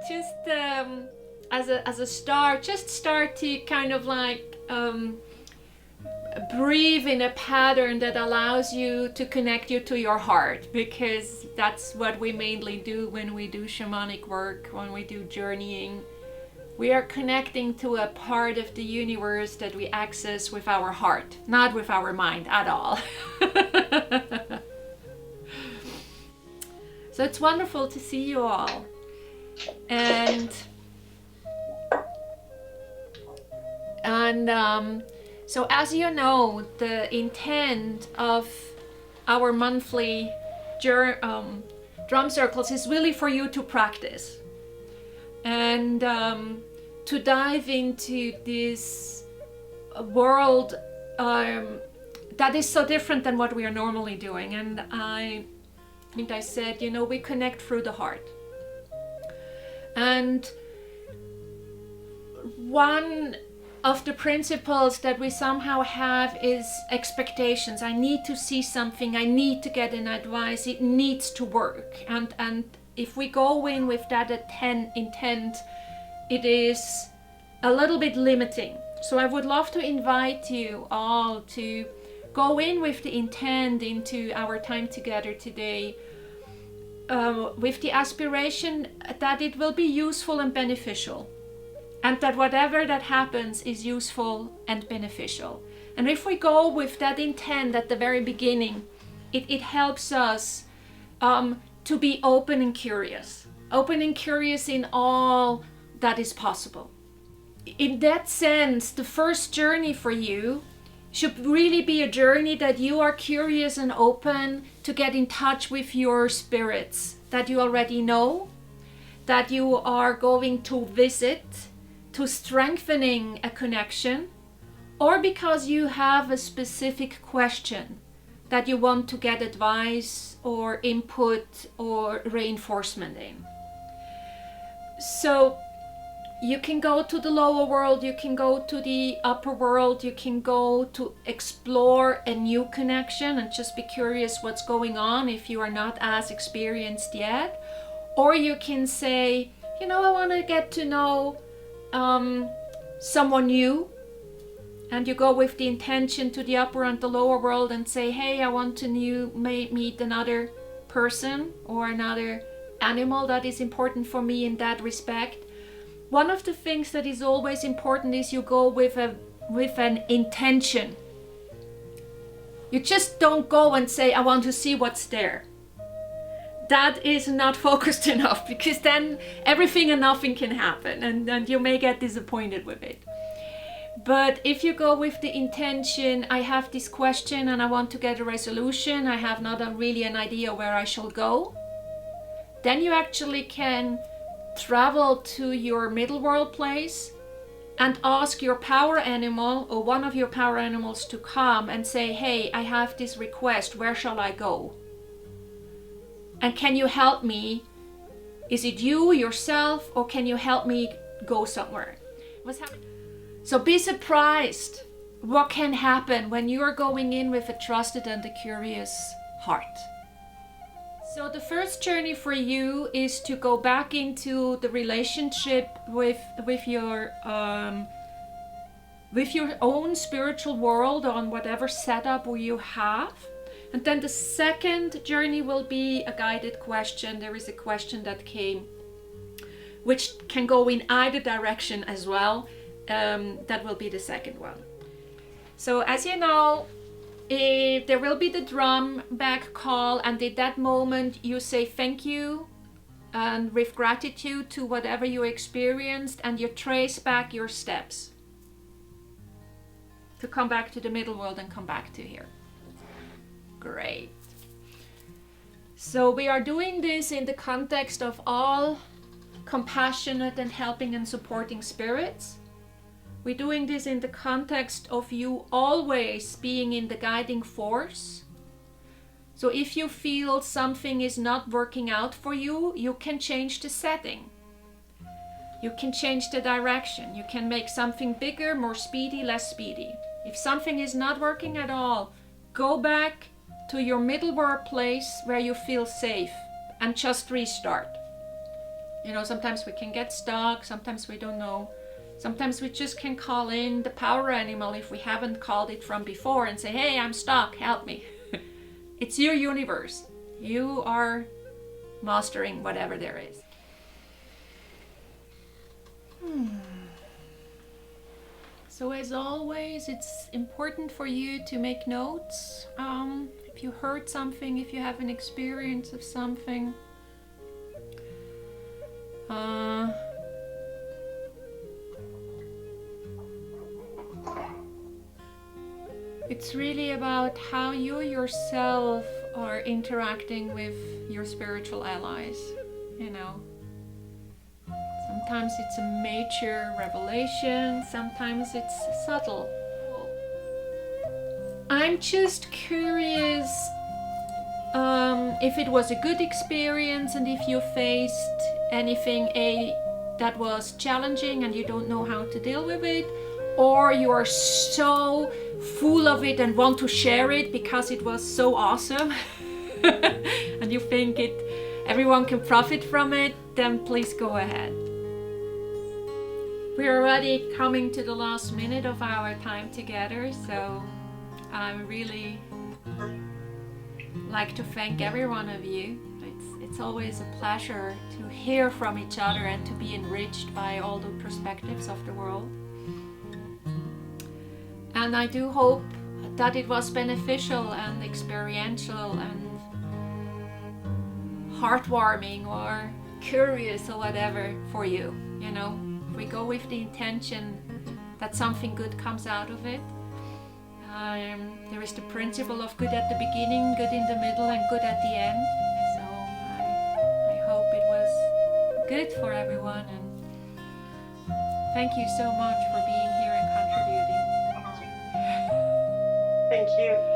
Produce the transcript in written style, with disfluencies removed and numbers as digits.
just as a start, just start to kind of like breathe in a pattern that allows you to connect you to your heart, because that's what we mainly do when we do shamanic work, when we do journeying. We are connecting to a part of the universe that we access with our heart, not with our mind at all. So it's wonderful to see you all. And so as you know, the intent of our monthly drum circles is really for you to practice and to dive into this world that is so different than what we are normally doing. And I think I said, you know, we connect through the heart. And one of the principles that we somehow have is expectations. I need to see something, I need to get an advice, it needs to work. And if we go in with that intent, it is a little bit limiting. So I would love to invite you all to go in with the intent into our time together today, with the aspiration that it will be useful and beneficial. And that whatever that happens is useful and beneficial. And if we go with that intent at the very beginning, it helps us to be open and curious. Open and curious in all that is possible. In that sense, the first journey for you should really be a journey that you are curious and open to get in touch with your spirits that you already know, that you are going to visit, to strengthening a connection, or because you have a specific question that you want to get advice or input or reinforcement in. So you can go to the lower world, you can go to the upper world, you can go to explore a new connection and just be curious what's going on if you are not as experienced yet. Or you can say, you know, I want to get to know someone new, and you go with the intention to the upper and the lower world and say, hey, I want to meet another person or another animal that is important for me in that respect. One of the things that is always important is you go with an intention. You just don't go and say, I want to see what's there. That is not focused enough, because then everything and nothing can happen, and you may get disappointed with it. But if you go with the intention, I have this question and I want to get a resolution, I have not really an idea where I shall go, then you actually can travel to your middle world place and ask your power animal or one of your power animals to come and say, hey, I have this request, where shall I go? And can you help me? Is it you, yourself, or can you help me go somewhere? What's happening? So be surprised what can happen when you are going in with a trusted and a curious heart. So the first journey for you is to go back into the relationship with your own spiritual world on whatever setup you have. And then the second journey will be a guided question. There is a question that came, which can go in either direction as well. That will be the second one. So as you know, there will be the drum back call, and at that moment you say thank you and with gratitude to whatever you experienced, and you trace back your steps to come back to the middle world and come back to here. Great. So we are doing this in the context of all compassionate and helping and supporting spirits. We're doing this in the context of you always being in the guiding force. So if you feel something is not working out for you, you can change the setting. You can change the direction. You can make something bigger, more speedy, less speedy. If something is not working at all, go back to your middle world place where you feel safe and just restart. You know, sometimes we can get stuck, sometimes we don't know. Sometimes we just can call in the power animal if we haven't called it from before and say, hey, I'm stuck, help me. It's your universe. You are mastering whatever there is. So as always, it's important for you to make notes. If you heard something, if you have an experience of something. It's really about how you yourself are interacting with your spiritual allies, you know. Sometimes it's a major revelation, sometimes it's subtle. I'm just curious if it was a good experience and if you faced anything that was challenging and you don't know how to deal with it, or you are so full of it and want to share it because it was so awesome and you think everyone can profit from it, then please go ahead. We're already coming to the last minute of our time together, so I really like to thank every one of you. It's always a pleasure to hear from each other and to be enriched by all the perspectives of the world. And I do hope that it was beneficial and experiential and heartwarming or curious or whatever for you. You know, we go with the intention that something good comes out of it. There is the principle of good at the beginning, good in the middle, and good at the end. So I hope it was good for everyone, and thank you so much for being here and contributing. Thank you.